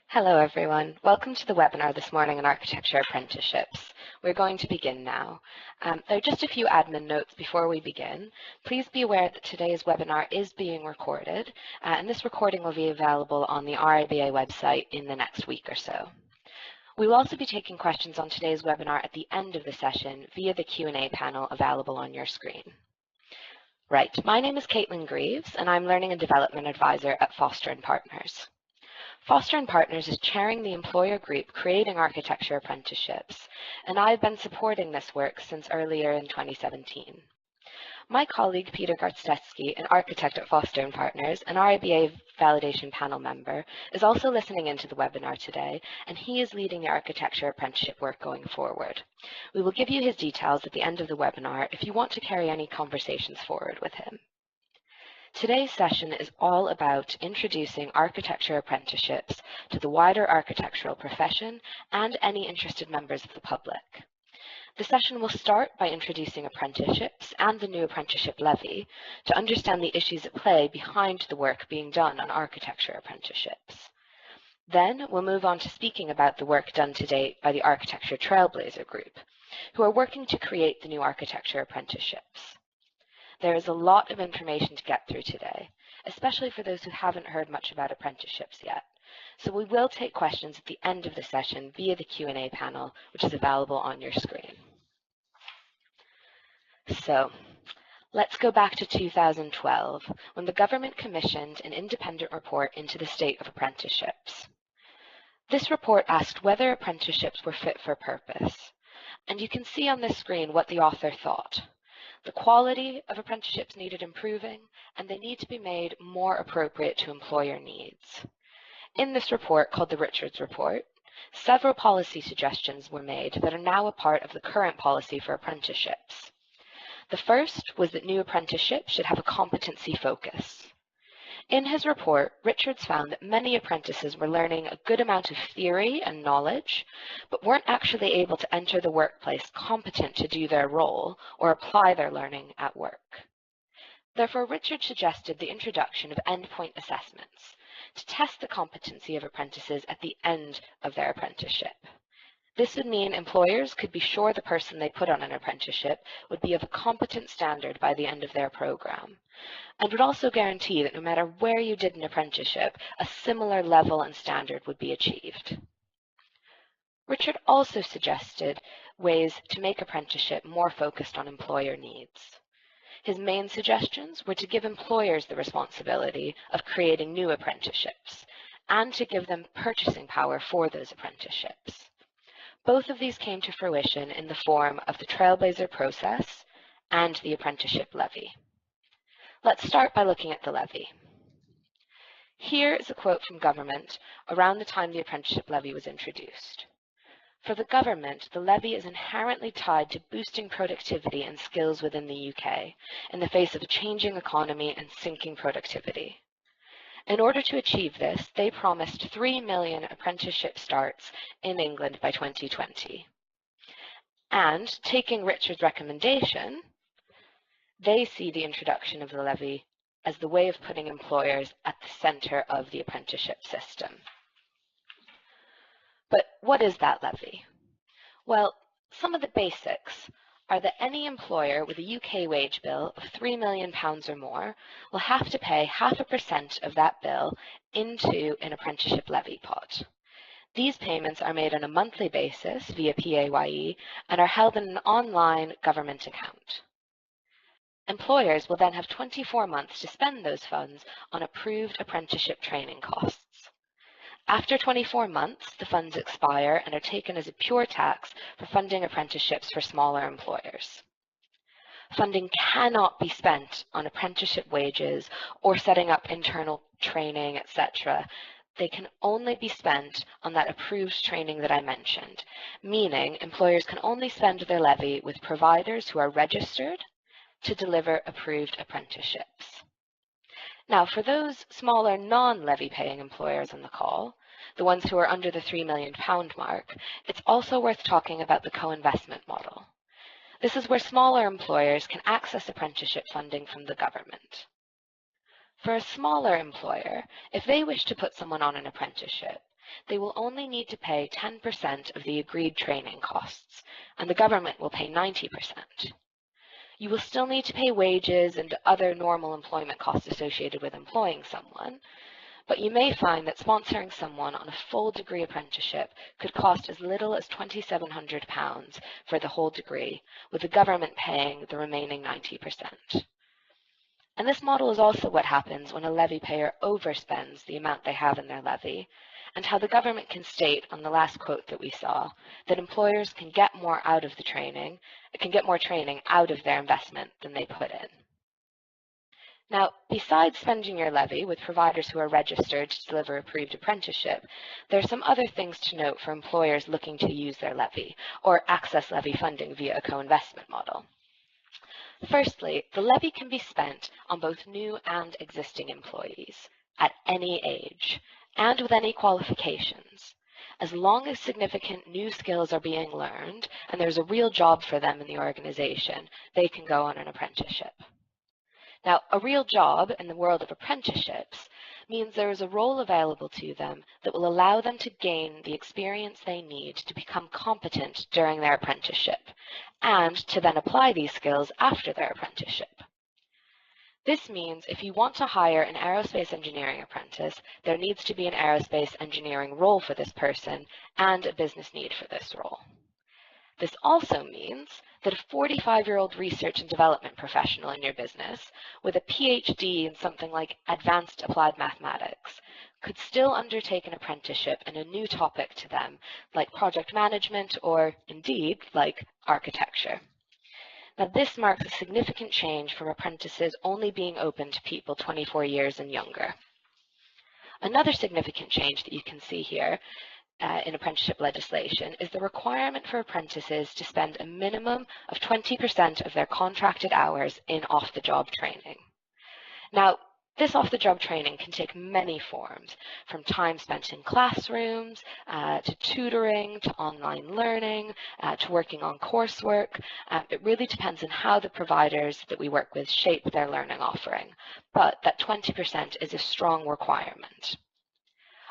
Hello everyone. Welcome to the webinar this morning on Architecture Apprenticeships. We're going to begin now. There are just a few admin notes before we begin. Please be aware that today's webinar is being recorded, and this recording will be available on the RIBA website in the next week or so. We will also be taking questions on today's webinar at the end of the session via the Q&A panel available on your screen. Right, my name is Caitlin Greaves, and I'm Learning and Development Advisor at Foster & Partners. Foster & Partners is chairing the employer group creating architecture apprenticeships, and I've been supporting this work since earlier in 2017. My colleague Peter Garstetsky, an architect at Foster & Partners, an RIBA validation panel member, is also listening into the webinar today, and he is leading the architecture apprenticeship work going forward. We will give you his details at the end of the webinar if you want to carry any conversations forward with him. Today's session is all about introducing architecture apprenticeships to the wider architectural profession and any interested members of the public. The session will start by introducing apprenticeships and the new apprenticeship levy to understand the issues at play behind the work being done on architecture apprenticeships. Then we'll move on to speaking about the work done to date by the Architecture Trailblazer Group, who are working to create the new architecture apprenticeships. There is a lot of information to get through today, especially for those who haven't heard much about apprenticeships yet. So we will take questions at the end of the session via the Q&A panel, which is available on your screen. So let's go back to 2012, when the government commissioned an independent report into the state of apprenticeships. This report asked whether apprenticeships were fit for purpose, and you can see on this screen what the author thought. The quality of apprenticeships needed improving, and they need to be made more appropriate to employer needs. In this report, called the Richards Report, several policy suggestions were made that are now a part of the current policy for apprenticeships. The first was that new apprenticeships should have a competency focus. In his report, Richards found that many apprentices were learning a good amount of theory and knowledge, but weren't actually able to enter the workplace competent to do their role or apply their learning at work. Therefore, Richards suggested the introduction of endpoint assessments to test the competency of apprentices at the end of their apprenticeship. This would mean employers could be sure the person they put on an apprenticeship would be of a competent standard by the end of their program, and would also guarantee that no matter where you did an apprenticeship, a similar level and standard would be achieved. Richard also suggested ways to make apprenticeship more focused on employer needs. His main suggestions were to give employers the responsibility of creating new apprenticeships, and to give them purchasing power for those apprenticeships. Both of these came to fruition in the form of the Trailblazer process and the apprenticeship levy. Let's start by looking at the levy. Here is a quote from government around the time the apprenticeship levy was introduced. For the government, the levy is inherently tied to boosting productivity and skills within the UK in the face of a changing economy and sinking productivity. In order to achieve this, they promised 3 million apprenticeship starts in England by 2020. And, taking Richard's recommendation, they see the introduction of the levy as the way of putting employers at the centre of the apprenticeship system. But what is that levy? Well, some of the basics are that any employer with a UK wage bill of £3 million or more will have to pay 0.5% of that bill into an apprenticeship levy pot. These payments are made on a monthly basis via PAYE and are held in an online government account. Employers will then have 24 months to spend those funds on approved apprenticeship training costs. After 24 months, the funds expire and are taken as a pure tax for funding apprenticeships for smaller employers. Funding cannot be spent on apprenticeship wages or setting up internal training, etc. They can only be spent on that approved training that I mentioned, meaning employers can only spend their levy with providers who are registered to deliver approved apprenticeships. Now, for those smaller non-levy paying employers on the call, the ones who are under the £3 million mark, it's also worth talking about the co-investment model. This is where smaller employers can access apprenticeship funding from the government. For a smaller employer, if they wish to put someone on an apprenticeship, they will only need to pay 10% of the agreed training costs, and the government will pay 90%. You will still need to pay wages and other normal employment costs associated with employing someone, but you may find that sponsoring someone on a full degree apprenticeship could cost as little as £2,700 for the whole degree, with the government paying the remaining 90%. And this model is also what happens when a levy payer overspends the amount they have in their levy, and how the government can state on the last quote that we saw that employers can get more out of the training, can get more training out of their investment than they put in. Now, besides spending your levy with providers who are registered to deliver approved apprenticeship, there are some other things to note for employers looking to use their levy or access levy funding via a co-investment model. Firstly, the levy can be spent on both new and existing employees at any age and with any qualifications. As long as significant new skills are being learned and there's a real job for them in the organization, they can go on an apprenticeship. Now, a real job in the world of apprenticeships means there is a role available to them that will allow them to gain the experience they need to become competent during their apprenticeship, and to then apply these skills after their apprenticeship. This means if you want to hire an aerospace engineering apprentice, there needs to be an aerospace engineering role for this person and a business need for this role. This also means that a 45-year-old research and development professional in your business with a PhD in something like advanced applied mathematics could still undertake an apprenticeship in a new topic to them, like project management or, indeed, like architecture. Now, this marks a significant change from apprentices only being open to people 24 years and younger. Another significant change that you can see here in apprenticeship legislation is the requirement for apprentices to spend a minimum of 20% of their contracted hours in off-the-job training. Now, this off-the-job training can take many forms, from time spent in classrooms, to tutoring, to online learning, to working on coursework. It really depends on how the providers that we work with shape their learning offering, but that 20% is a strong requirement.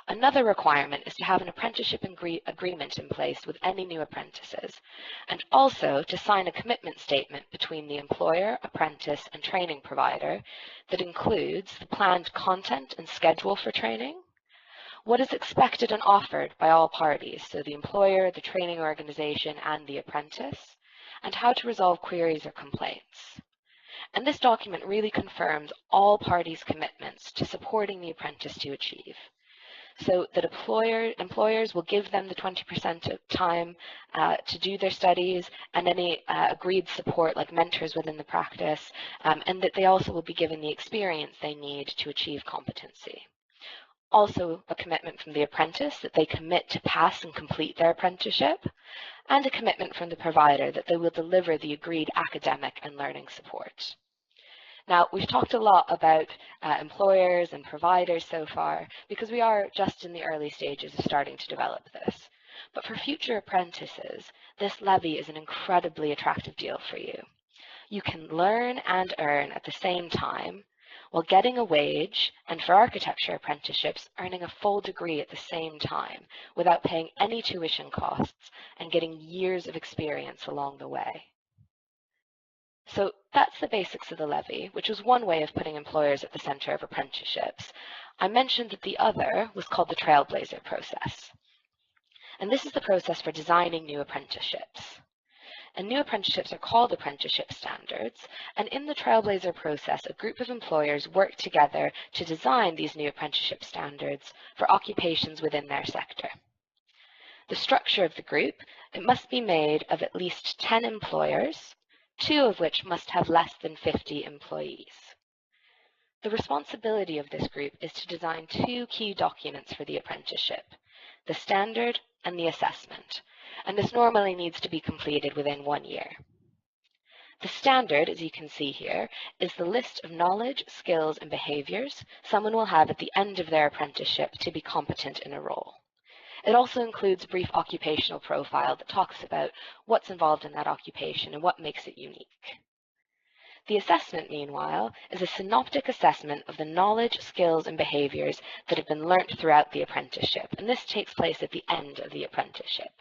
Another requirement is to have an apprenticeship agreement in place with any new apprentices, and also to sign a commitment statement between the employer, apprentice, and training provider that includes the planned content and schedule for training, what is expected and offered by all parties, so the employer, the training organization, and the apprentice, and how to resolve queries or complaints. And this document really confirms all parties' commitments to supporting the apprentice to achieve, so that employers will give them the 20% of time to do their studies and any agreed support like mentors within the practice, and that they also will be given the experience they need to achieve competency. Also, a commitment from the apprentice that they commit to pass and complete their apprenticeship, and a commitment from the provider that they will deliver the agreed academic and learning support. Now, we've talked a lot about employers and providers so far because we are just in the early stages of starting to develop this. But for future apprentices, this levy is an incredibly attractive deal for you. You can learn and earn at the same time while getting a wage, and for architecture apprenticeships, earning a full degree at the same time without paying any tuition costs and getting years of experience along the way. So that's the basics of the levy, which was one way of putting employers at the center of apprenticeships. I mentioned that the other was called the Trailblazer process. And this is the process for designing new apprenticeships. And new apprenticeships are called apprenticeship standards, and in the Trailblazer process, a group of employers work together to design these new apprenticeship standards for occupations within their sector. The structure of the group, it must be made of at least 10 employers, 2 of which must have less than 50 employees. The responsibility of this group is to design 2 key documents for the apprenticeship, the standard and the assessment, and this normally needs to be completed within 1 year. The standard, as you can see here, is the list of knowledge, skills, and behaviors someone will have at the end of their apprenticeship to be competent in a role. It also includes a brief occupational profile that talks about what's involved in that occupation and what makes it unique. The assessment, meanwhile, is a synoptic assessment of the knowledge, skills, and behaviors that have been learnt throughout the apprenticeship, and this takes place at the end of the apprenticeship.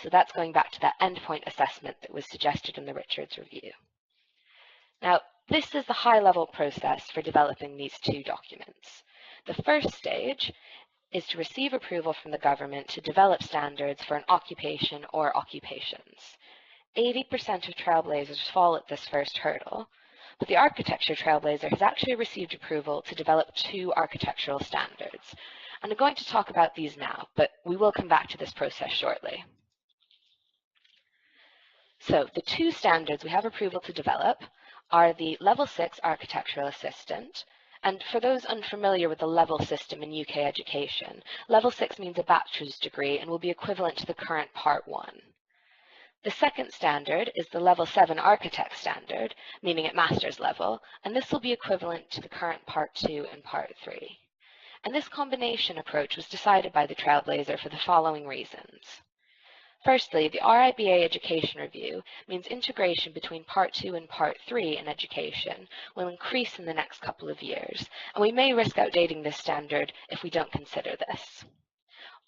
So that's going back to that endpoint assessment that was suggested in the Richards Review. Now, this is the high-level process for developing these two documents. The first stage is to receive approval from the government to develop standards for an occupation or occupations. 80% of trailblazers fall at this first hurdle, but the architecture trailblazer has actually received approval to develop 2 architectural standards. And I'm going to talk about these now, but we will come back to this process shortly. So the 2 standards we have approval to develop are the Level 6 Architectural Assistant, and for those unfamiliar with the level system in UK education, Level 6 means a bachelor's degree and will be equivalent to the current Part 1. The second standard is the Level 7 Architect Standard, meaning at master's level, and this will be equivalent to the current Part 2 and Part 3. And this combination approach was decided by the Trailblazer for the following reasons. Firstly, the RIBA Education Review means integration between Part 2 and Part 3 in education will increase in the next couple of years, and we may risk outdating this standard if we don't consider this.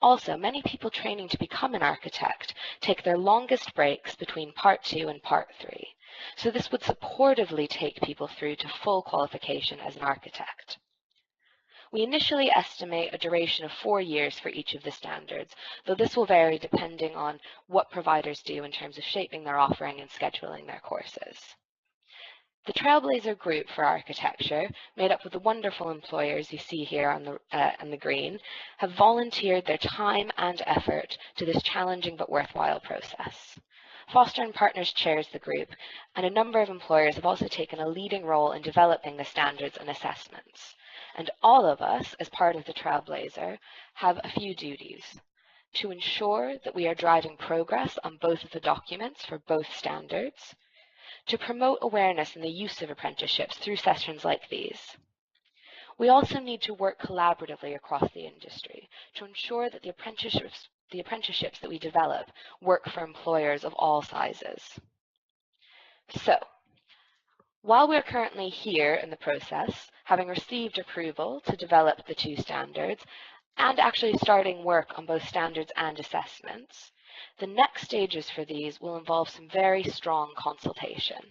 Also, many people training to become an architect take their longest breaks between Part 2 and Part 3, so this would supportively take people through to full qualification as an architect. We initially estimate a duration of 4 years for each of the standards, though this will vary depending on what providers do in terms of shaping their offering and scheduling their courses. The Trailblazer Group for Architecture, made up of the wonderful employers you see here on the green, have volunteered their time and effort to this challenging but worthwhile process. Foster & Partners chairs the group, and a number of employers have also taken a leading role in developing the standards and assessments. And all of us, as part of the Trailblazer, have a few duties: to ensure that we are driving progress on both of the documents for both standards, to promote awareness in the use of apprenticeships through sessions like these. We also need to work collaboratively across the industry to ensure that the apprenticeships that we develop work for employers of all sizes. So, while we're currently here in the process, having received approval to develop the 2 standards, and actually starting work on both standards and assessments, the next stages for these will involve some very strong consultation,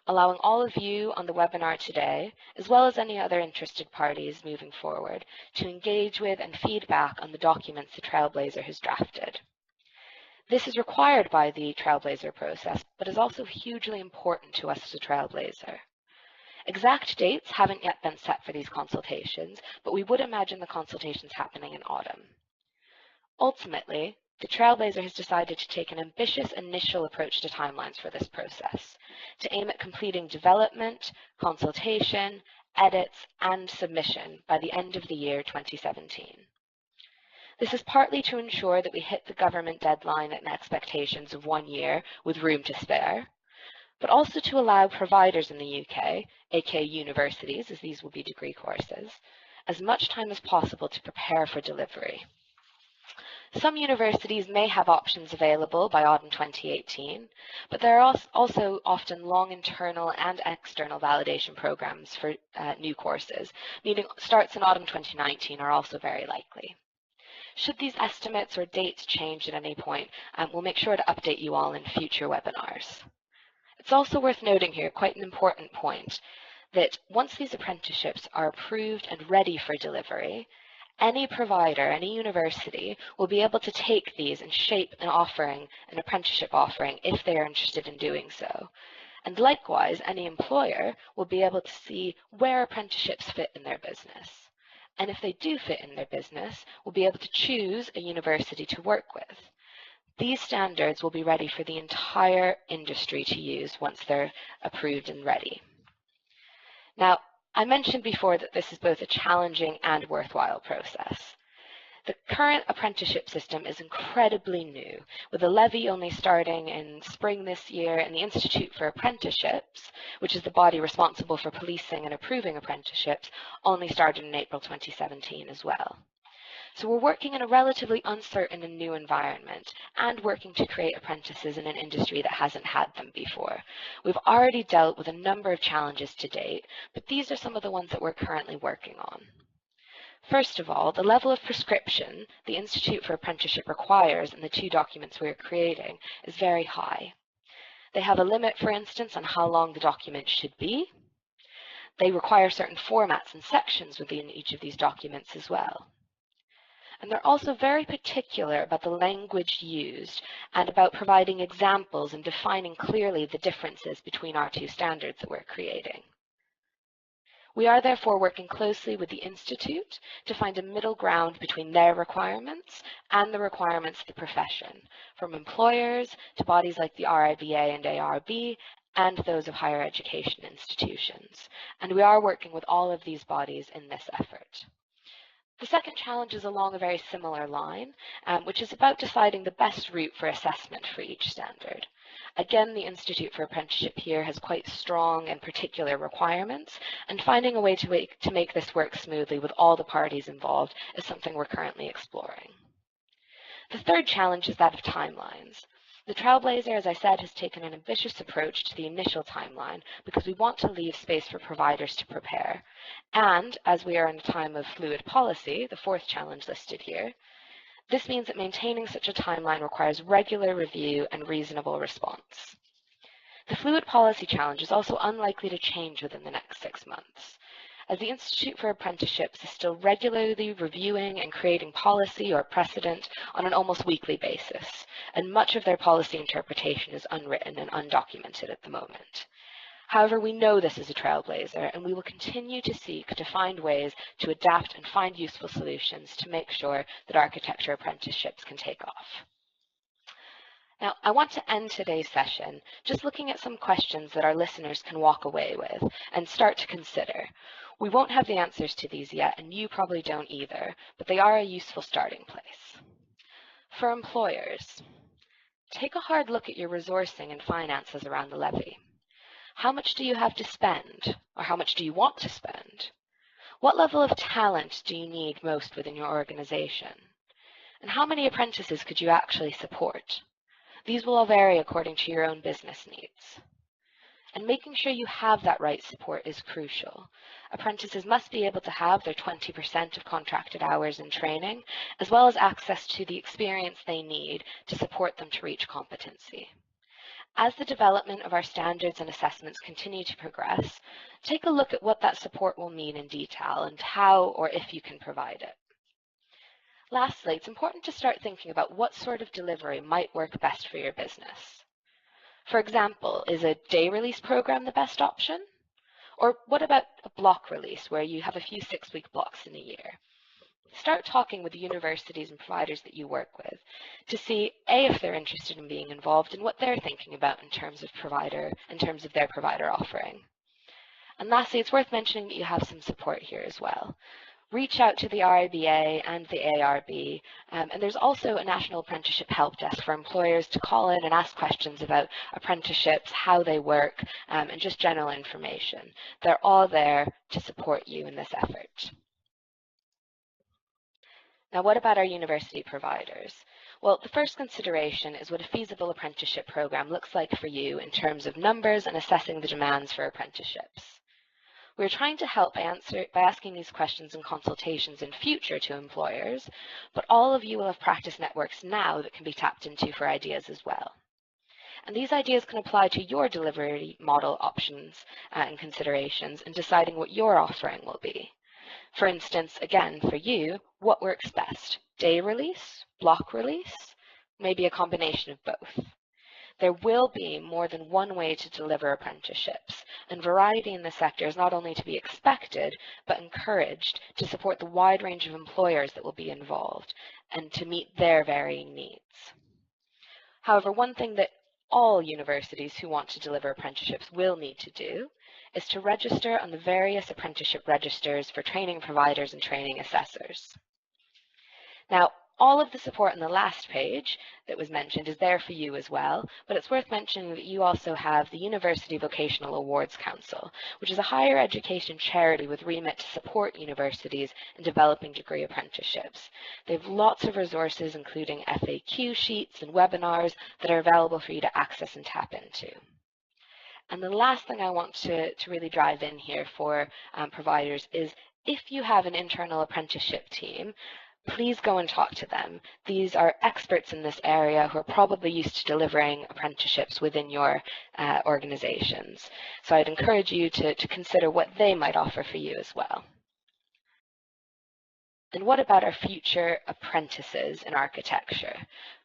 allowing all of you on the webinar today, as well as any other interested parties moving forward, to engage with and feedback on the documents the Trailblazer has drafted. This is required by the Trailblazer process, but is also hugely important to us as a Trailblazer. Exact dates haven't yet been set for these consultations, but we would imagine the consultations happening in autumn. Ultimately, the Trailblazer has decided to take an ambitious initial approach to timelines for this process, to aim at completing development, consultation, edits, and submission by the end of the year 2017. This is partly to ensure that we hit the government deadline and expectations of 1 year with room to spare, but also to allow providers in the UK, aka universities, as these will be degree courses, as much time as possible to prepare for delivery. Some universities may have options available by autumn 2018, but there are also often long internal and external validation programs for new courses, meaning starts in autumn 2019 are also very likely. Should these estimates or dates change at any point, we'll make sure to update you all in future webinars. It's also worth noting here, quite an important point, that once these apprenticeships are approved and ready for delivery, any provider, any university, will be able to take these and shape an apprenticeship offering if they are interested in doing so. And likewise, any employer will be able to see where apprenticeships fit in their business. And if they do fit in their business, will be able to choose a university to work with. These standards will be ready for the entire industry to use once they're approved and ready. Now, I mentioned before that this is both a challenging and worthwhile process. The current apprenticeship system is incredibly new, with the levy only starting in spring this year, and the Institute for Apprenticeships, which is the body responsible for policing and approving apprenticeships, only started in April 2017 as well. So we're working in a relatively uncertain and new environment and working to create apprentices in an industry that hasn't had them before. We've already dealt with a number of challenges to date, but these are some of the ones that we're currently working on. First of all, the level of prescription the Institute for Apprenticeship requires in the 2 documents we are creating is very high. They have a limit, for instance, on how long the document should be. They require certain formats and sections within each of these documents as well. And they're also very particular about the language used and about providing examples and defining clearly the differences between our 2 standards that we're creating. We are therefore working closely with the Institute to find a middle ground between their requirements and the requirements of the profession, from employers to bodies like the RIBA and ARB, and those of higher education institutions. And we are working with all of these bodies in this effort. The second challenge is along a very similar line, which is about deciding the best route for assessment for each standard. Again, the Institute for Apprenticeship here has quite strong and particular requirements, and finding a way to make this work smoothly with all the parties involved is something we're currently exploring. The third challenge is that of timelines. The Trailblazer, as I said, has taken an ambitious approach to the initial timeline because we want to leave space for providers to prepare. And as we are in a time of fluid policy, the fourth challenge listed here, this means that maintaining such a timeline requires regular review and reasonable response. The fluid policy challenge is also unlikely to change within the next 6 months, as the Institute for Apprenticeships is still regularly reviewing and creating policy or precedent on an almost weekly basis, and much of their policy interpretation is unwritten and undocumented at the moment. However, we know this is a trailblazer, and we will continue to seek to find ways to adapt and find useful solutions to make sure that architecture apprenticeships can take off. Now, I want to end today's session just looking at some questions that our listeners can walk away with and start to consider. We won't have the answers to these yet, and you probably don't either, but they are a useful starting place. For employers, take a hard look at your resourcing and finances around the levy. How much do you have to spend, or how much do you want to spend? What level of talent do you need most within your organization? And how many apprentices could you actually support? These will all vary according to your own business needs. And making sure you have that right support is crucial. Apprentices must be able to have their 20% of contracted hours in training, as well as access to the experience they need to support them to reach competency. As the development of our standards and assessments continue to progress, take a look at what that support will mean in detail and how or if you can provide it. Lastly, it's important to start thinking about what sort of delivery might work best for your business. For example, is a day release program the best option? Or what about a block release where you have a few 6-week blocks in a year? Start talking with the universities and providers that you work with to see A, if they're interested in being involved and what they're thinking about in terms of their provider offering. And lastly, it's worth mentioning that you have some support here as well. Reach out to the RIBA and the ARB, and there's also a National Apprenticeship Help Desk for employers to call in and ask questions about apprenticeships, how they work, and just general information. They're all there to support you in this effort. Now, what about our university providers? Well, the first consideration is what a feasible apprenticeship program looks like for you in terms of numbers and assessing the demands for apprenticeships. We're trying to help by asking these questions in consultations in future to employers, but all of you will have practice networks now that can be tapped into for ideas as well. And these ideas can apply to your delivery model options and considerations in deciding what your offering will be. For instance, again, for you, what works best? Day release? Block release? Maybe a combination of both. There will be more than one way to deliver apprenticeships, and variety in the sector is not only to be expected, but encouraged to support the wide range of employers that will be involved and to meet their varying needs. However, one thing that all universities who want to deliver apprenticeships will need to do is to register on the various apprenticeship registers for training providers and training assessors. Now, All of the support on the last page that was mentioned is there for you as well, but it's worth mentioning that you also have the University Vocational Awards Council, which is a higher education charity with remit to support universities in developing degree apprenticeships. They have lots of resources, including FAQ sheets and webinars that are available for you to access and tap into. And the last thing I want to really drive in here for providers is if you have an internal apprenticeship team, please go and talk to them. These are experts in this area who are probably used to delivering apprenticeships within your organizations. So I'd encourage you to consider what they might offer for you as well. And what about our future apprentices in architecture?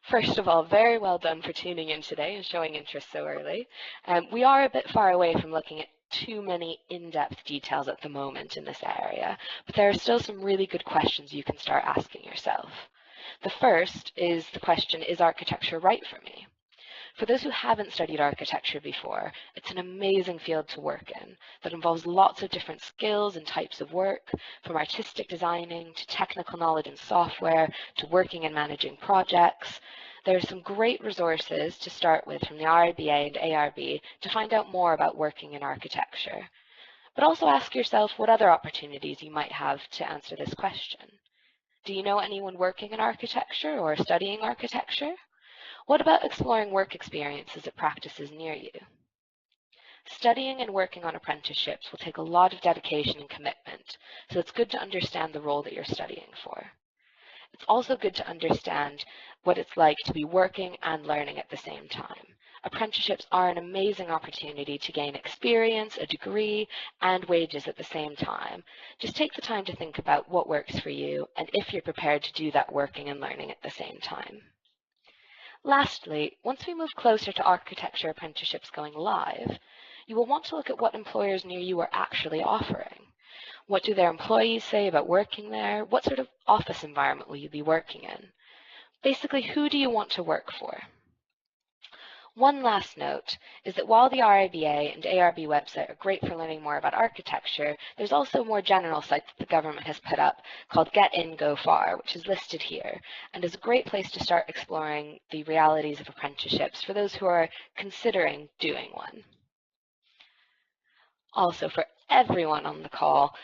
First of all, very well done for tuning in today and showing interest so early. We are a bit far away from looking at too many in-depth details at the moment in this area, but there are still some really good questions you can start asking yourself. The first is the question, is architecture right for me? For those who haven't studied architecture before, it's an amazing field to work in that involves lots of different skills and types of work, from artistic designing to technical knowledge in software to working and managing projects. There are some great resources to start with from the RIBA and ARB to find out more about working in architecture. But also ask yourself what other opportunities you might have to answer this question. Do you know anyone working in architecture or studying architecture? What about exploring work experiences at practices near you? Studying and working on apprenticeships will take a lot of dedication and commitment, so it's good to understand the role that you're studying for. It's also good to understand what it's like to be working and learning at the same time. Apprenticeships are an amazing opportunity to gain experience, a degree, and wages at the same time. Just take the time to think about what works for you and if you're prepared to do that working and learning at the same time. Lastly, once we move closer to architecture apprenticeships going live, you will want to look at what employers near you are actually offering. What do their employees say about working there? What sort of office environment will you be working in? Basically, who do you want to work for? One last note is that while the RIBA and ARB website are great for learning more about architecture, there's also a more general site that the government has put up called Get In Go Far, which is listed here, and is a great place to start exploring the realities of apprenticeships for those who are considering doing one. Also, for everyone on the call,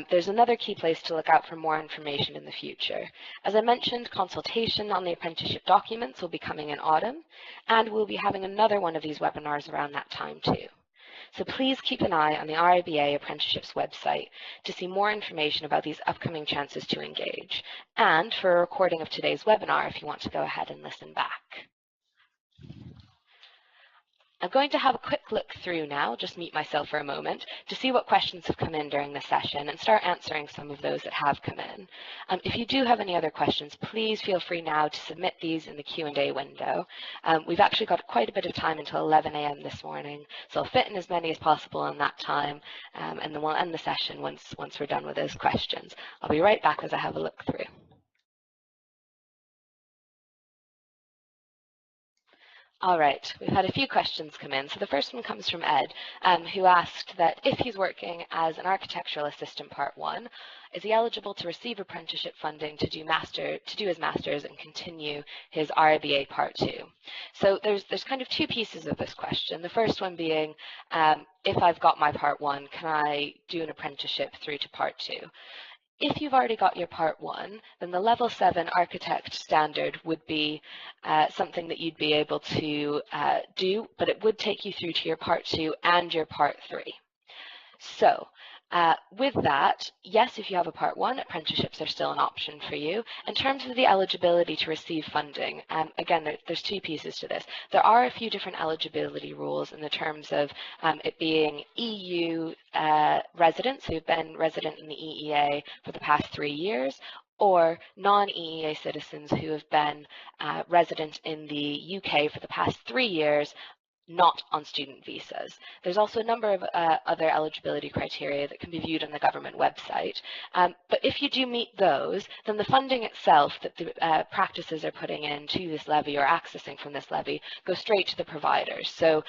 there's another key place to look out for more information in the future. As I mentioned, consultation on the apprenticeship documents will be coming in autumn, and we'll be having another one of these webinars around that time too. So please keep an eye on the RIBA Apprenticeships website to see more information about these upcoming chances to engage, and for a recording of today's webinar if you want to go ahead and listen back. I'm going to have a quick look through now, just mute myself for a moment, to see what questions have come in during the session and start answering some of those that have come in. If you do have any other questions, please feel free now to submit these in the Q&A window. We've actually got quite a bit of time until 11 a.m. this morning, so I'll fit in as many as possible in that time, and then we'll end the session once we're done with those questions. I'll be right back as I have a look through. All right, we've had a few questions come in. So the first one comes from Ed, who asked that if he's working as an architectural assistant part 1, is he eligible to receive apprenticeship funding to do his master's and continue his RIBA part 2? So there's kind of two pieces of this question. The first one being, if I've got my part 1, can I do an apprenticeship through to part 2? If you've already got your part 1, then the level 7 architect standard would be something that you'd be able to do, but it would take you through to your part 2 and your part 3. So with that, yes, if you have a part 1, apprenticeships are still an option for you. In terms of the eligibility to receive funding, again, there's two pieces to this. There are a few different eligibility rules in the terms of it being EU residents who've been resident in the EEA for the past 3 years, or non-EEA citizens who have been resident in the UK for the past 3 years, not on student visas. There's also a number of other eligibility criteria that can be viewed on the government website. But if you do meet those, then the funding itself that the practices are putting into this levy or accessing from this levy goes straight to the providers. So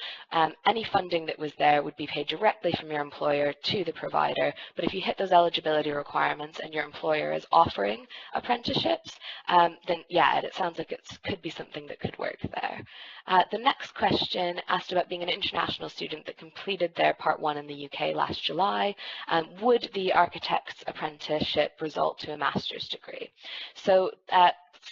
any funding that was there would be paid directly from your employer to the provider. But if you hit those eligibility requirements and your employer is offering apprenticeships, then yeah, it sounds like it could be something that could work there. The next question asked about being an international student that completed their Part 1 in the UK last July. Would the Architect's Apprenticeship result to a master's degree? So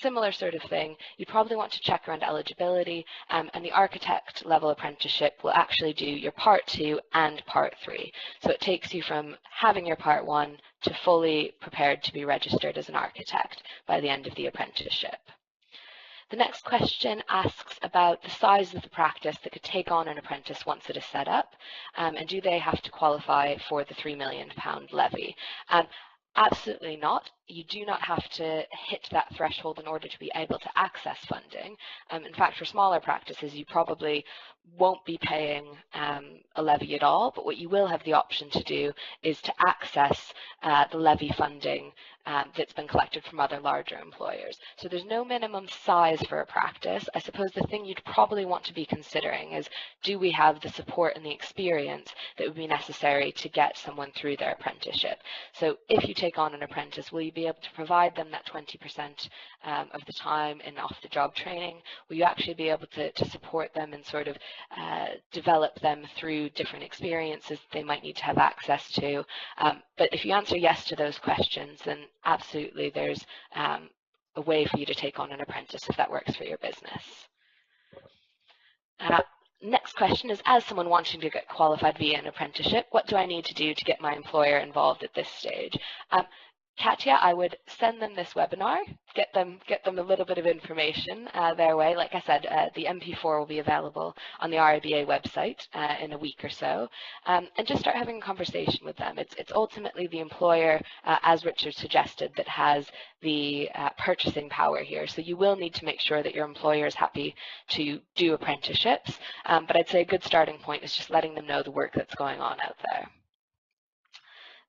similar sort of thing, you probably want to check around eligibility, and the Architect level apprenticeship will actually do your Part 2 and Part 3. So it takes you from having your Part 1 to fully prepared to be registered as an architect by the end of the apprenticeship. The next question asks about the size of the practice that could take on an apprentice once it is set up, and do they have to qualify for the £3 million levy? Absolutely not. You do not have to hit that threshold in order to be able to access funding. In fact, for smaller practices, you probably won't be paying a levy at all, but what you will have the option to do is to access the levy funding that's been collected from other larger employers. So there's no minimum size for a practice. I suppose the thing you'd probably want to be considering is, do we have the support and the experience that would be necessary to get someone through their apprenticeship? So if you take on an apprentice, will you be able to provide them that 20% of the time in off-the-job training? Will you actually be able to support them and sort of develop them through different experiences they might need to have access to? But if you answer yes to those questions, then absolutely there's a way for you to take on an apprentice if that works for your business. Next question is, as someone wanting to get qualified via an apprenticeship, what do I need to do to get my employer involved at this stage? Katya, I would send them this webinar, get them a little bit of information their way. Like I said, the MP4 will be available on the RIBA website in a week or so, and just start having a conversation with them. It's ultimately the employer, as Richard suggested, that has the purchasing power here. So you will need to make sure that your employer is happy to do apprenticeships, but I'd say a good starting point is just letting them know the work that's going on out there.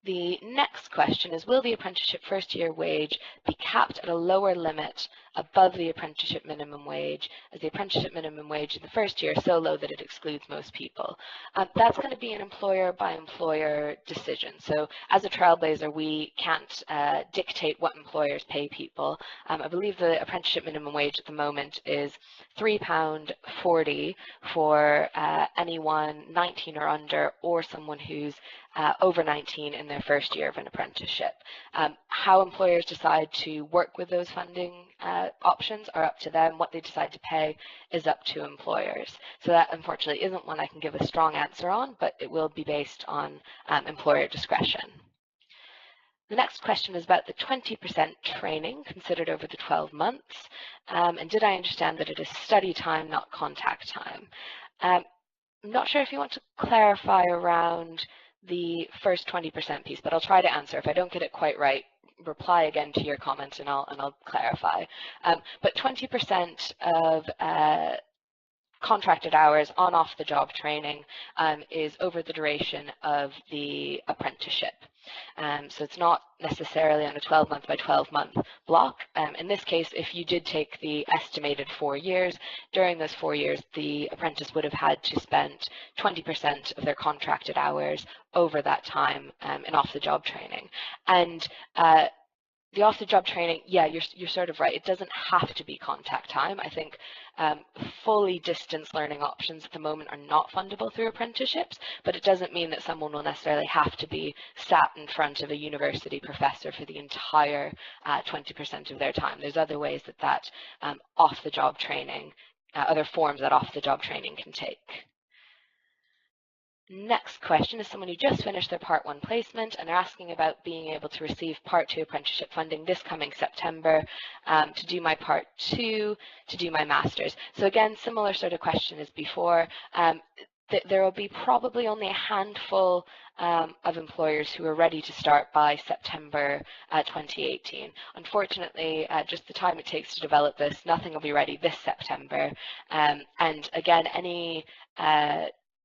The next question is, will the apprenticeship first year wage be capped at a lower limit above the apprenticeship minimum wage, as the apprenticeship minimum wage in the first year is so low that it excludes most people? That's going to be an employer by employer decision. So as a trailblazer, we can't dictate what employers pay people. I believe the apprenticeship minimum wage at the moment is £3.40 for anyone 19 or under, or someone who's over 19 in their first year of an apprenticeship. How employers decide to work with those funding options are up to them. What they decide to pay is up to employers. So that unfortunately isn't one I can give a strong answer on, but it will be based on employer discretion. The next question is about the 20% training considered over the 12 months. And did I understand that it is study time, not contact time? I'm not sure if you want to clarify around the first 20% piece, but I'll try to answer. If I don't get it quite right, reply again to your comment and I'll clarify. But 20% of contracted hours on off-the-job training is over the duration of the apprenticeship. So it's not necessarily on a 12-month by 12-month block. In this case, if you did take the estimated 4 years, during those 4 years, the apprentice would have had to spend 20% of their contracted hours over that time in off-the-job training. And the off-the-job training, yeah, you're sort of right. It doesn't have to be contact time. I think fully distance learning options at the moment are not fundable through apprenticeships, but it doesn't mean that someone will necessarily have to be sat in front of a university professor for the entire 20% of their time. There's other ways that off-the-job training, other forms that off-the-job training can take. Next question is someone who just finished their Part 1 placement and are asking about being able to receive Part 2 apprenticeship funding this coming September to do my Part 2, to do my Master's. So again, similar sort of question as before. there will be probably only a handful of employers who are ready to start by September 2018. Unfortunately, just the time it takes to develop this, nothing will be ready this September. And again, any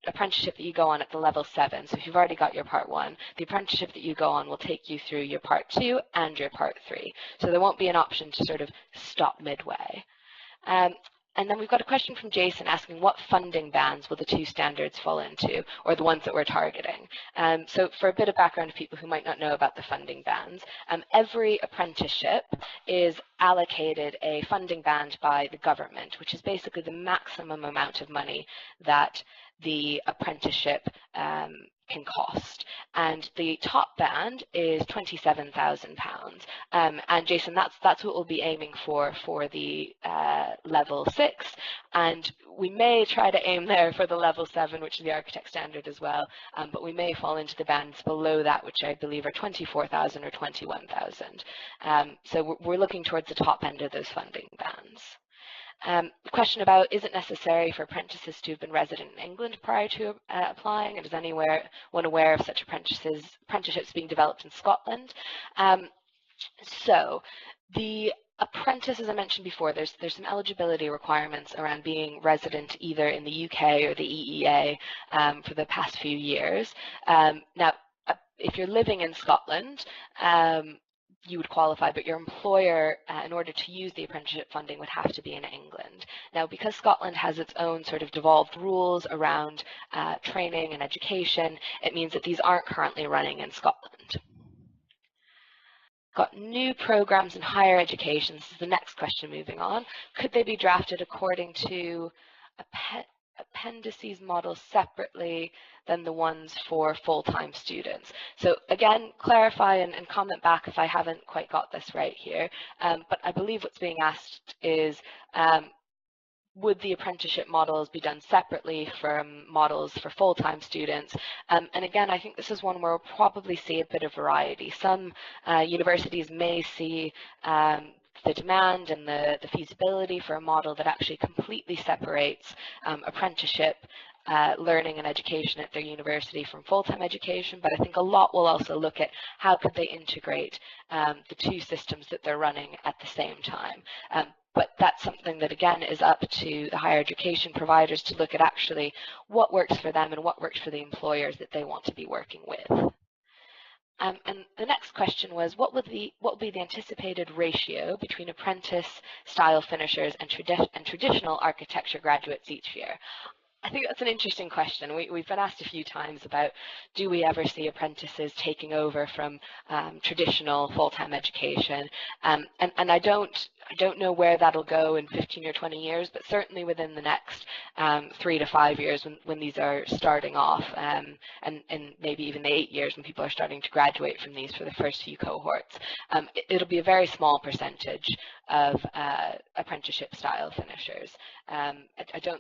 apprenticeship that you go on at the level 7, so if you've already got your part 1, the apprenticeship that you go on will take you through your part 2 and your part 3. So there won't be an option to sort of stop midway. And then we've got a question from Jason asking what funding bands will the 2 standards fall into, or the ones that we're targeting. So for a bit of background for people who might not know about the funding bands, every apprenticeship is allocated a funding band by the government, which is basically the maximum amount of money that the apprenticeship can cost. And the top band is £27,000. And Jason, that's what we'll be aiming for the level 6. And we may try to aim there for the level 7, which is the architect standard as well. But we may fall into the bands below that, which I believe are 24,000 or 21,000. So we're looking towards the top end of those funding bands. The question about, is it necessary for apprentices to have been resident in England prior to applying, and is anyone aware of such apprenticeships being developed in Scotland? So the apprentice, as I mentioned before, there's some eligibility requirements around being resident either in the UK or the EEA for the past few years. Now, if you're living in Scotland, you would qualify, but your employer, in order to use the apprenticeship funding, would have to be in England. Now, because Scotland has its own sort of devolved rules around training and education, it means that these aren't currently running in Scotland. Got new programs in higher education. This is the next question moving on. Could they be drafted according to appendices models separately than the ones for full-time students? So again, clarify and comment back if I haven't quite got this right here. But I believe what's being asked is, would the apprenticeship models be done separately from models for full-time students? And again, I think this is one where we'll probably see a bit of variety. Some universities may see the demand and the feasibility for a model that actually completely separates apprenticeship learning and education at their university from full-time education, but I think a lot will also look at how could they integrate the 2 systems that they're running at the same time. But that's something that, again, is up to the higher education providers to look at actually what works for them and what works for the employers that they want to be working with. And the next question was, what would be the anticipated ratio between apprentice-style finishers and traditional architecture graduates each year? I think that's an interesting question. We've been asked a few times about, do we ever see apprentices taking over from traditional full-time education? And I don't know where that'll go in 15 or 20 years, but certainly within the next 3 to 5 years when these are starting off, and maybe even the 8 years when people are starting to graduate from these for the first few cohorts, it'll be a very small percentage of apprenticeship style finishers. I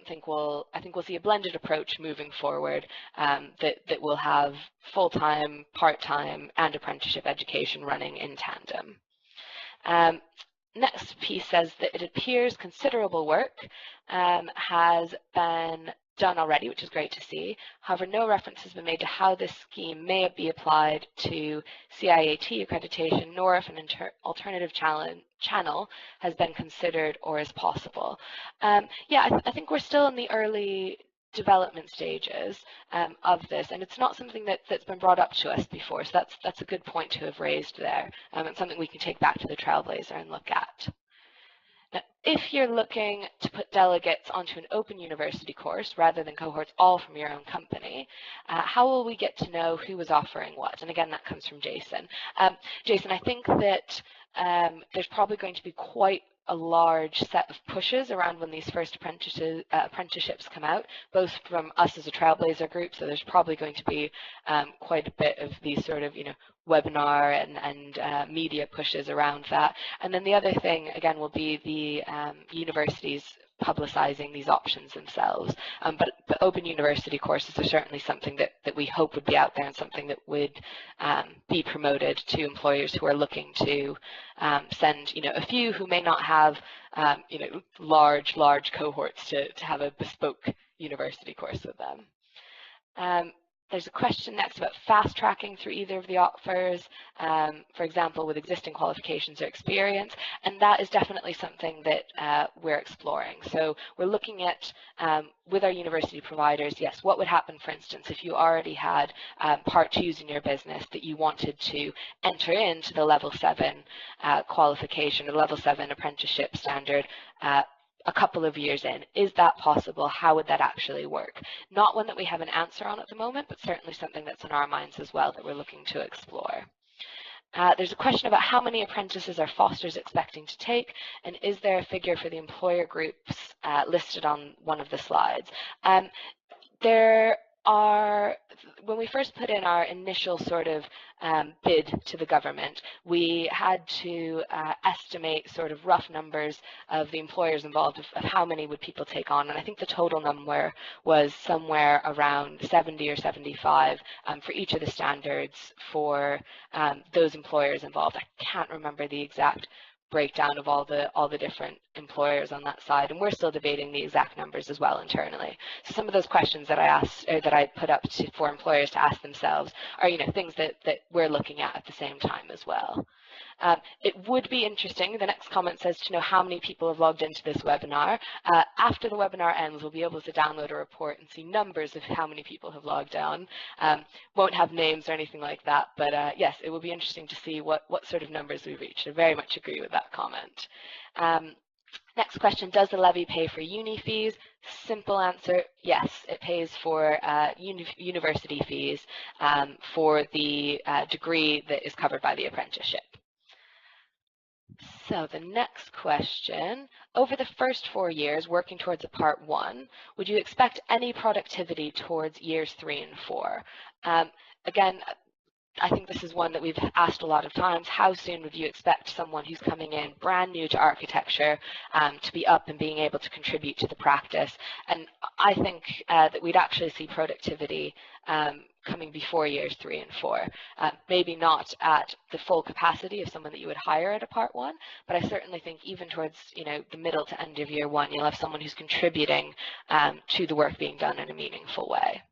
think we'll see a blended approach moving forward that will have full-time, part-time, and apprenticeship education running in tandem. Next piece says that it appears considerable work has been done already, which is great to see. However, no reference has been made to how this scheme may be applied to CIAT accreditation, nor if an alternative channel has been considered or is possible. Yeah, I think we're still in the early development stages of this, and it's not something that's been brought up to us before, so that's a good point to have raised there. It's something we can take back to the Trailblazer and look at. Now, if you're looking to put delegates onto an open university course rather than cohorts all from your own company, how will we get to know who is offering what? And again, that comes from Jason. Jason, I think that there's probably going to be quite a large set of pushes around when these first apprenticeships come out, both from us as a Trailblazer group, so there's probably going to be quite a bit of these sort of, webinar and media pushes around that. And then the other thing, again, will be the universities publicizing these options themselves. But open university courses are certainly something that we hope would be out there and something that would be promoted to employers who are looking to send, a few who may not have, large cohorts to have a bespoke university course with them. There's a question next about fast tracking through either of the offers, for example, with existing qualifications or experience, and that is definitely something that we're exploring. So we're looking at, with our university providers, yes, what would happen, for instance, if you already had Part 2s in your business that you wanted to enter into the Level 7 qualification or Level 7 apprenticeship standard a couple of years in. Is that possible? How would that actually work? Not one that we have an answer on at the moment, but certainly something that's in our minds as well that we're looking to explore. There's a question about how many apprentices are Fosters expecting to take, and is there a figure for the employer groups listed on one of the slides? There are, when we first put in our initial sort of bid to the government, we had to estimate sort of rough numbers of the employers involved of how many would people take on, and I think the total number was somewhere around 70 or 75 for each of the standards for those employers involved. I can't remember the exact breakdown of all the different employers on that side, and we're still debating the exact numbers as well internally. So some of those questions that I asked, or that I put up for employers to ask themselves, are things that we're looking at the same time as well. It would be interesting, the next comment says, to know how many people have logged into this webinar. After the webinar ends, we'll be able to download a report and see numbers of how many people have logged on. Won't have names or anything like that, but yes, it will be interesting to see what sort of numbers we've reached. I very much agree with that comment. Next question, does the levy pay for uni fees? Simple answer, yes, it pays for university fees for the degree that is covered by the apprenticeship. So the next question, over the first 4 years working towards a Part 1, would you expect any productivity towards years 3 and 4? Again, I think this is one that we've asked a lot of times. How soon would you expect someone who's coming in brand new to architecture to be up and being able to contribute to the practice? And I think that we'd actually see productivity coming before years 3 and 4. Maybe not at the full capacity of someone that you would hire at a Part 1, but I certainly think even towards the middle to end of year 1, you'll have someone who's contributing to the work being done in a meaningful way.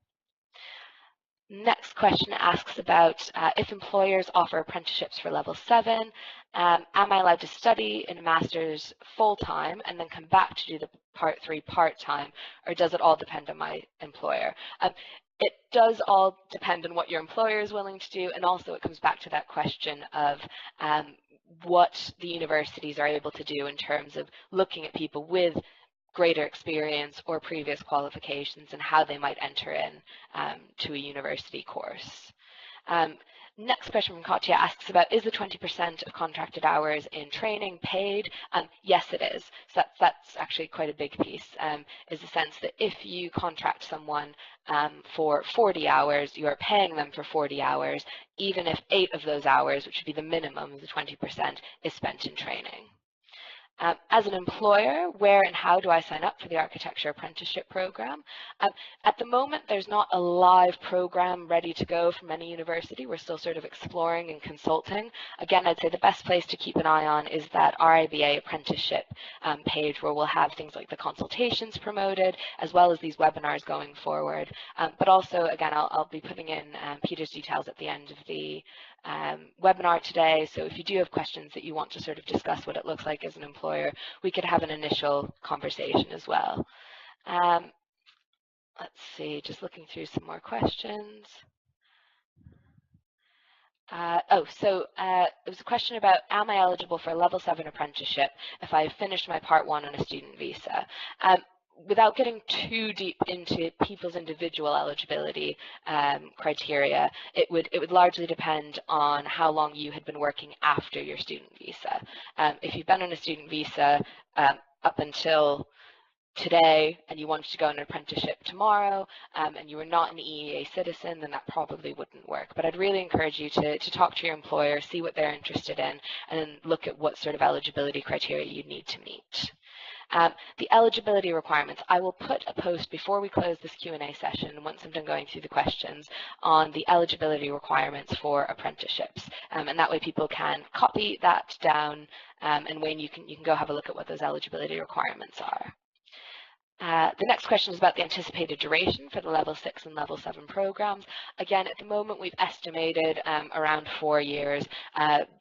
Next question asks about if employers offer apprenticeships for level 7, am I allowed to study in a master's full-time and then come back to do the Part 3 part-time, or does it all depend on my employer? It does all depend on what your employer is willing to do, and also it comes back to that question of what the universities are able to do in terms of looking at people with greater experience or previous qualifications and how they might enter in to a university course. Next question from Katya asks about, is the 20% of contracted hours in training paid? Yes, it is. So that's actually quite a big piece, is the sense that if you contract someone for 40 hours, you are paying them for 40 hours, even if 8 of those hours, which would be the minimum of the 20%, is spent in training. As an employer, where and how do I sign up for the Architecture Apprenticeship Program? At the moment, there's not a live program ready to go from any university. We're still sort of exploring and consulting. Again, I'd say the best place to keep an eye on is that RIBA apprenticeship page, where we'll have things like the consultations promoted, as well as these webinars going forward. But also, again, I'll be putting in Peter's details at the end of the webinar today, so if you do have questions that you want to sort of discuss what it looks like as an employer, we could have an initial conversation as well. Let's see, just looking through some more questions. There was a question about, am I eligible for a level 7 apprenticeship if I finished my Part 1 on a student visa? Without getting too deep into people's individual eligibility criteria, it would largely depend on how long you had been working after your student visa. If you've been on a student visa up until today and you wanted to go on an apprenticeship tomorrow and you were not an EEA citizen, then that probably wouldn't work. But I'd really encourage you to talk to your employer, see what they're interested in, and then look at what sort of eligibility criteria you need to meet. The eligibility requirements, I will put a post before we close this Q&A session, once I'm done going through the questions, on the eligibility requirements for apprenticeships. And that way people can copy that down, and Wayne, you can go have a look at what those eligibility requirements are. The next question is about the anticipated duration for the Level 6 and Level 7 programs. Again, at the moment, we've estimated around 4 years.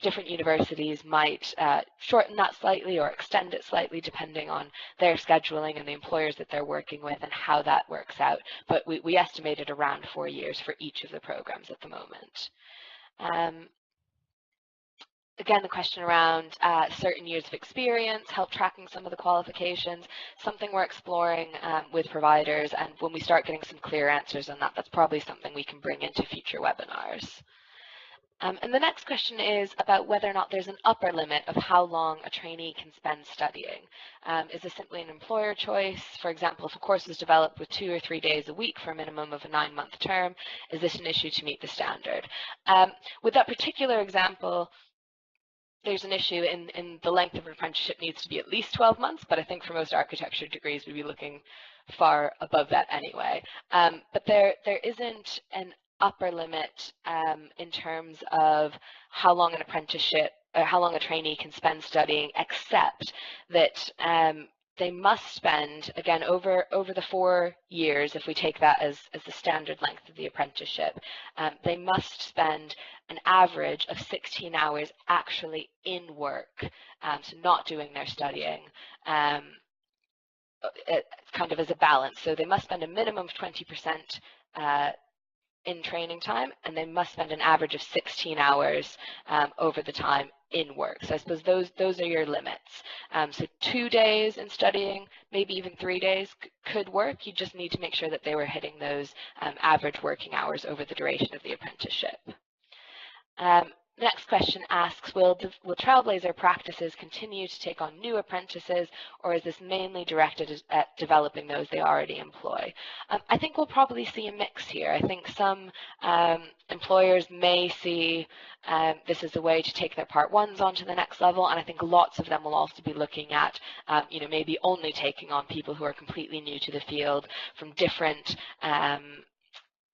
Different universities might shorten that slightly or extend it slightly depending on their scheduling and the employers that they're working with and how that works out. But we estimated around 4 years for each of the programs at the moment. Again, the question around certain years of experience, help tracking some of the qualifications, something we're exploring with providers, and when we start getting some clear answers on that, that's probably something we can bring into future webinars. And the next question is about whether or not there's an upper limit of how long a trainee can spend studying. Is this simply an employer choice? For example, if a course is developed with 2 or 3 days a week for a minimum of a 9-month term, is this an issue to meet the standard? With that particular example, there's an issue in the length of an apprenticeship needs to be at least 12 months, but I think for most architecture degrees we'd be looking far above that anyway. But there isn't an upper limit in terms of how long an apprenticeship or how long a trainee can spend studying, except that they must spend, again, over the 4 years, if we take that as the standard length of the apprenticeship, they must spend an average of 16 hours actually in work, so not doing their studying, kind of as a balance. So they must spend a minimum of 20% in training time, and they must spend an average of 16 hours over the time in work. So I suppose those are your limits. So 2 days in studying, maybe even 3 days could work. You just need to make sure that they were hitting those average working hours over the duration of the apprenticeship. Next question asks, will Trailblazer practices continue to take on new apprentices, or is this mainly directed at developing those they already employ? I think we'll probably see a mix here. I think some employers may see this as a way to take their Part 1s onto the next level, and I think lots of them will also be looking at, maybe only taking on people who are completely new to the field from different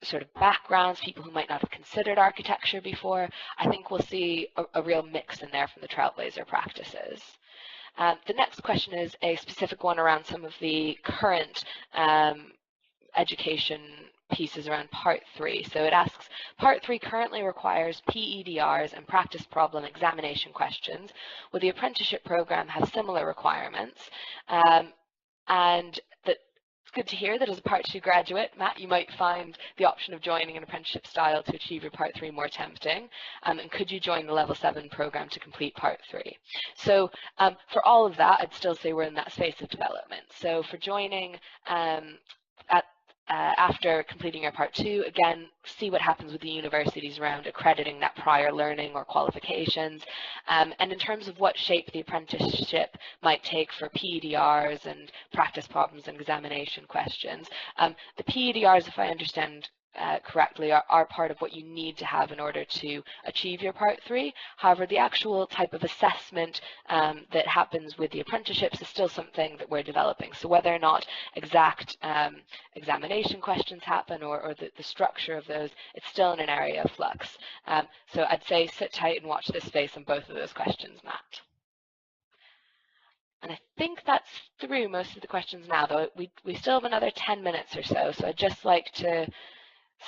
sort of backgrounds, people who might not have considered architecture before. I think we'll see a real mix in there from the Trailblazer practices. The next question is a specific one around some of the current education pieces around Part 3. So it asks, Part 3 currently requires PEDRs and practice problem examination questions. Will the apprenticeship program have similar requirements? And it's good to hear that as a Part 2 graduate, Matt, you might find the option of joining an apprenticeship style to achieve your Part 3 more tempting. And could you join the Level 7 program to complete Part 3? So for all of that, I'd still say we're in that space of development. So for joining after completing your Part 2, again, see what happens with the universities around accrediting that prior learning or qualifications. And in terms of what shape the apprenticeship might take for PEDRs and practice problems and examination questions, the PEDRs, if I understand correctly, are part of what you need to have in order to achieve your Part 3. However, the actual type of assessment that happens with the apprenticeships is still something that we're developing. So whether or not exact examination questions happen or the structure of those, it's still in an area of flux. So I'd say sit tight and watch this space on both of those questions, Matt. And I think that's through most of the questions now, though we still have another 10 minutes or so. So I'd just like to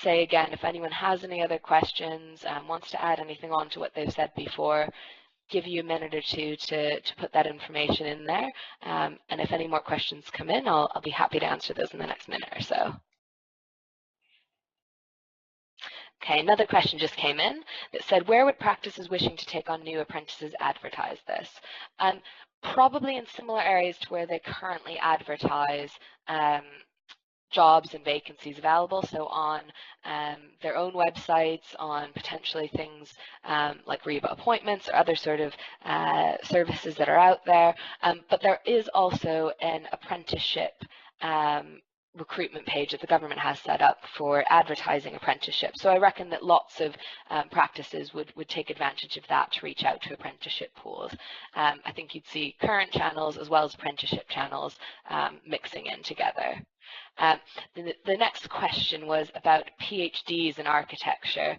say again, if anyone has any other questions, wants to add anything on to what they've said before, give you a minute or two to put that information in there. And if any more questions come in, I'll be happy to answer those in the next minute or so. Okay, another question just came in that said, where would practices wishing to take on new apprentices advertise this? Probably in similar areas to where they currently advertise jobs and vacancies available, so on their own websites, on potentially things like REBA appointments or other sort of services that are out there. But there is also an apprenticeship recruitment page that the government has set up for advertising apprenticeships. So I reckon that lots of practices would take advantage of that to reach out to apprenticeship pools. I think you'd see current channels as well as apprenticeship channels mixing in together. The next question was about PhDs in architecture.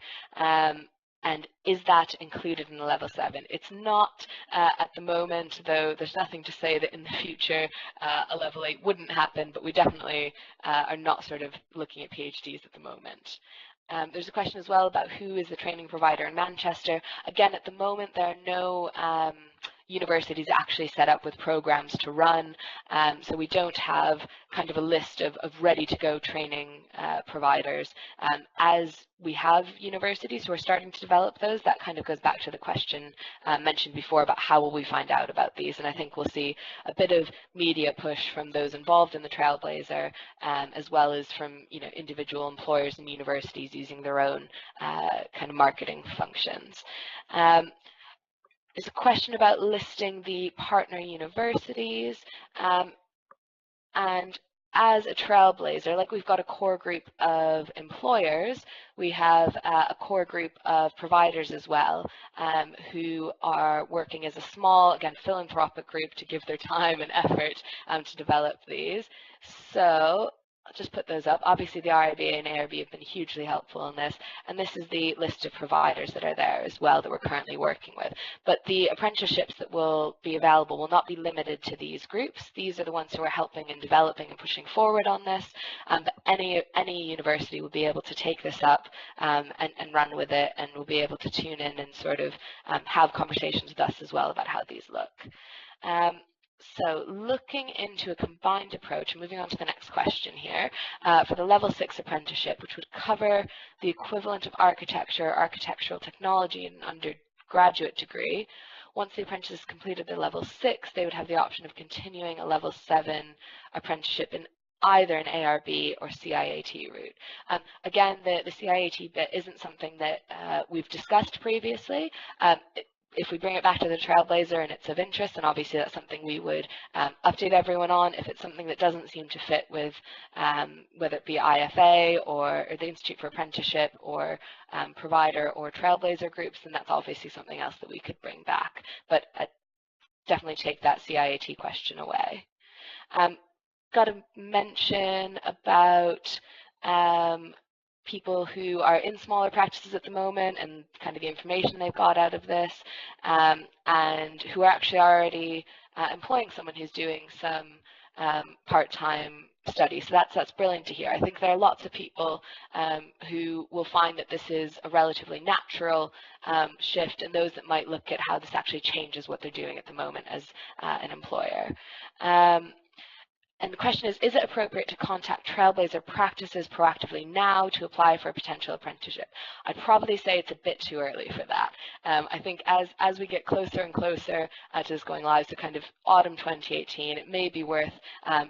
And is that included in the level 7? It's not at the moment, though there's nothing to say that in the future a level 8 wouldn't happen, but we definitely are not sort of looking at PhDs at the moment. There's a question as well about who is the training provider in Manchester. Again, at the moment, there are no universities actually set up with programs to run, so we don't have kind of a list of ready-to-go training providers. As we have universities who are starting to develop those, that kind of goes back to the question mentioned before about how will we find out about these, and I think we'll see a bit of media push from those involved in the Trailblazer, as well as from individual employers and universities using their own kind of marketing functions. There's a question about listing the partner universities, and as a Trailblazer, like we've got a core group of employers, we have a core group of providers as well, who are working as a small, again, philanthropic group to give their time and effort to develop these. So I'll just put those up. Obviously, the RIBA and ARB have been hugely helpful in this, and this is the list of providers that are there as well that we're currently working with. But the apprenticeships that will be available will not be limited to these groups. These are the ones who are helping and developing and pushing forward on this, but any university will be able to take this up and run with it, and will be able to tune in and sort of have conversations with us as well about how these look. So looking into a combined approach, and moving on to the next question here, for the level 6 apprenticeship, which would cover the equivalent of architecture, architectural technology, and undergraduate degree. Once the apprentices completed their level 6, they would have the option of continuing a level 7 apprenticeship in either an ARB or CIAT route. Again, the CIAT bit isn't something that we've discussed previously. If we bring it back to the Trailblazer and it's of interest, then obviously that's something we would update everyone on. If it's something that doesn't seem to fit with whether it be IFA or the Institute for Apprenticeship or provider or Trailblazer groups, then that's obviously something else that we could bring back. But definitely take that CIAT question away. Got to mention about people who are in smaller practices at the moment and kind of the information they've got out of this, and who are actually already employing someone who's doing some part-time study. So that's brilliant to hear. I think there are lots of people who will find that this is a relatively natural shift, and those that might look at how this actually changes what they're doing at the moment as an employer. And the question is it appropriate to contact Trailblazer practices proactively now to apply for a potential apprenticeship? I'd probably say it's a bit too early for that. I think as we get closer and closer to this going live, so kind of autumn 2018, it may be worth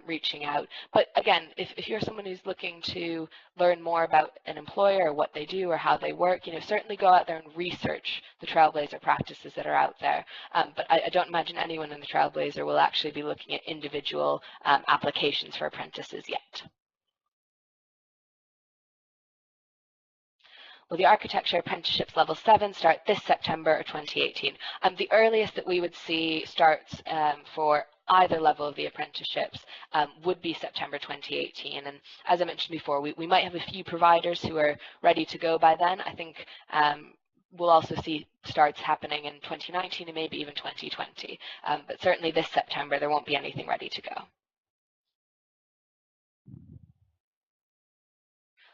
reaching out. But again, if you're someone who's looking to learn more about an employer or what they do or how they work, certainly go out there and research the Trailblazer practices that are out there. But I don't imagine anyone in the Trailblazer will actually be looking at individual applications for apprentices yet. Well, the Architecture Apprenticeships Level 7 start this September of 2018. The earliest that we would see starts for either level of the apprenticeships would be September 2018. And as I mentioned before, we might have a few providers who are ready to go by then. I think we'll also see starts happening in 2019 and maybe even 2020. But certainly this September, there won't be anything ready to go.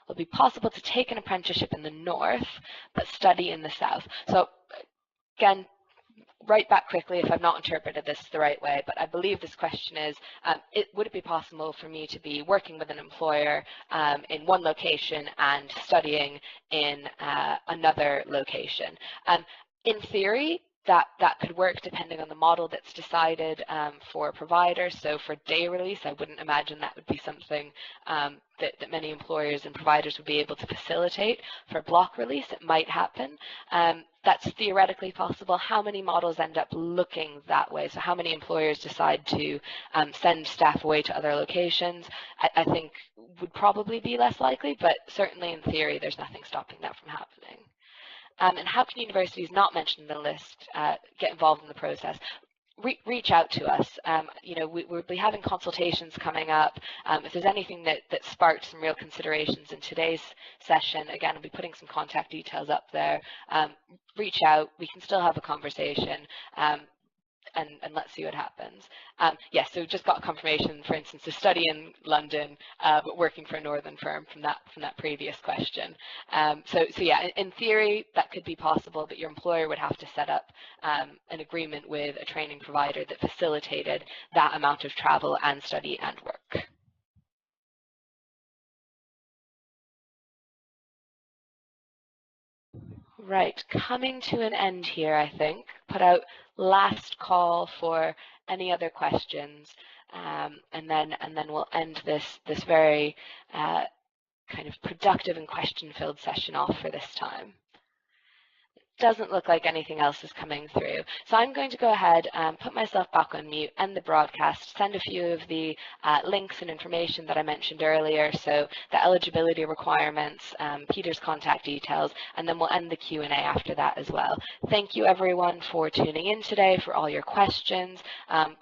It'll be possible to take an apprenticeship in the north, but study in the south. So again, write back quickly if I've not interpreted this the right way, but I believe this question is, would it be possible for me to be working with an employer in one location and studying in another location? In theory, that could work depending on the model that's decided for providers. So for day release, I wouldn't imagine that would be something that many employers and providers would be able to facilitate. For block release, it might happen. That's theoretically possible. How many models end up looking that way? So how many employers decide to send staff away to other locations, I think would probably be less likely, but certainly in theory, there's nothing stopping that from happening. And how can universities not mentioned in the list get involved in the process? reach out to us. You know, we'll be having consultations coming up. If there's anything that sparked some real considerations in today's session, again, I'll be putting some contact details up there. Reach out. We can still have a conversation. And let's see what happens. Yes, so just got confirmation, for instance, to study in London, but working for a northern firm from that previous question. So yeah, in theory, that could be possible, but your employer would have to set up an agreement with a training provider that facilitated that amount of travel and study and work. Right, coming to an end here, I think. Put out last call for any other questions, and then we'll end this very kind of productive and question-filled session off for this time. Doesn't look like anything else is coming through. So I'm going to go ahead and put myself back on mute, end the broadcast, send a few of the links and information that I mentioned earlier, so the eligibility requirements, Peter's contact details, and then we'll end the Q&A after that as well. Thank you everyone for tuning in today, for all your questions.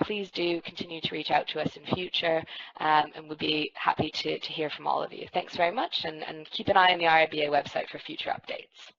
Please do continue to reach out to us in future, and we'll be happy to hear from all of you. Thanks very much, and keep an eye on the RIBA website for future updates.